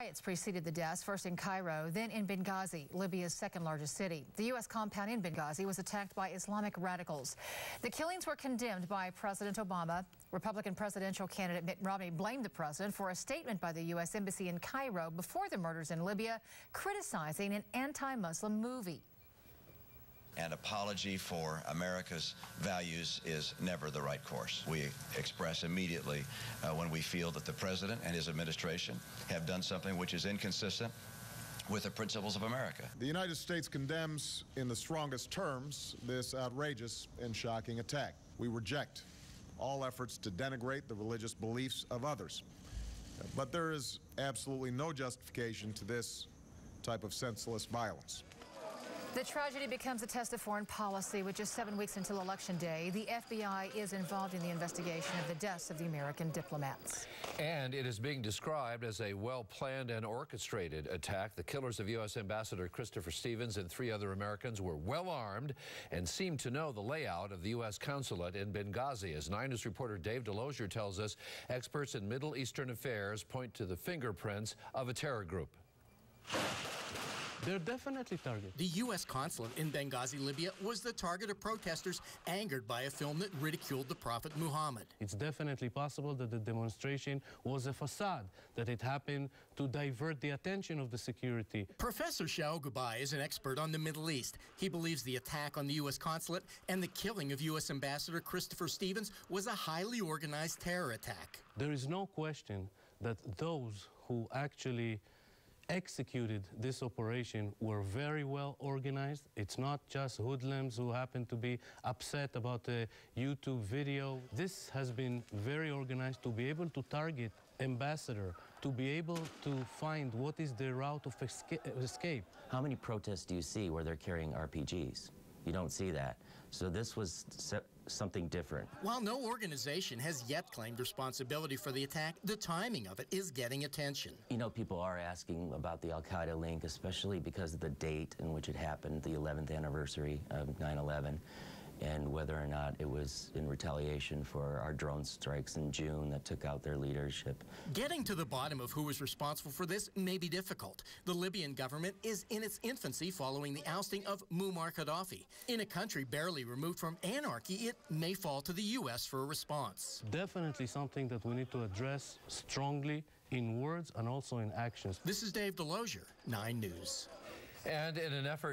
Riots preceded the deaths, first in Cairo, then in Benghazi, Libya's second largest city. The U.S. compound in Benghazi was attacked by Islamic radicals. The killings were condemned by President Obama. Republican presidential candidate Mitt Romney blamed the president for a statement by the U.S. Embassy in Cairo before the murders in Libya, criticizing an anti-Muslim movie. An apology for America's values is never the right course. We express immediately when we feel that the president and his administration have done something which is inconsistent with the principles of America. The United States condemns in the strongest terms this outrageous and shocking attack. We reject all efforts to denigrate the religious beliefs of others. But there is absolutely no justification to this type of senseless violence. The tragedy becomes a test of foreign policy. With just 7 weeks until Election Day, the FBI is involved in the investigation of the deaths of the American diplomats. And it is being described as a well-planned and orchestrated attack. The killers of U.S. Ambassador Christopher Stevens and 3 other Americans were well armed and seemed to know the layout of the U.S. consulate in Benghazi. As 9 News reporter Dave Delosier tells us, experts in Middle Eastern affairs point to the fingerprints of a terror group. They're definitely targeted. The U.S. consulate in Benghazi, Libya, was the target of protesters angered by a film that ridiculed the Prophet Muhammad. It's definitely possible that the demonstration was a facade, that it happened to divert the attention of the security. Professor Shao Gubai is an expert on the Middle East. He believes the attack on the U.S. consulate and the killing of U.S. Ambassador Christopher Stevens was a highly organized terror attack. There is no question that those who actually executed this operation were very well organized. It's not just hoodlums who happen to be upset about a YouTube video. This has been very organized to be able to target ambassador, to be able to find what is the route of escape. How many protests do you see where they're carrying RPGs? You don't see that. So this was something different. While no organization has yet claimed responsibility for the attack, the timing of it is getting attention. You know, people are asking about the al-Qaeda link, especially because of the date in which it happened, the 11th anniversary of 9/11, and whether or not it was in retaliation for our drone strikes in June that took out their leadership. Getting to the bottom of who was responsible for this may be difficult. The Libyan government is in its infancy following the ousting of Muammar Gaddafi. In a country barely removed from anarchy, it may fall to the U.S. for a response. Definitely something that we need to address strongly in words and also in actions. This is Dave Delosier, 9 News. And in an effort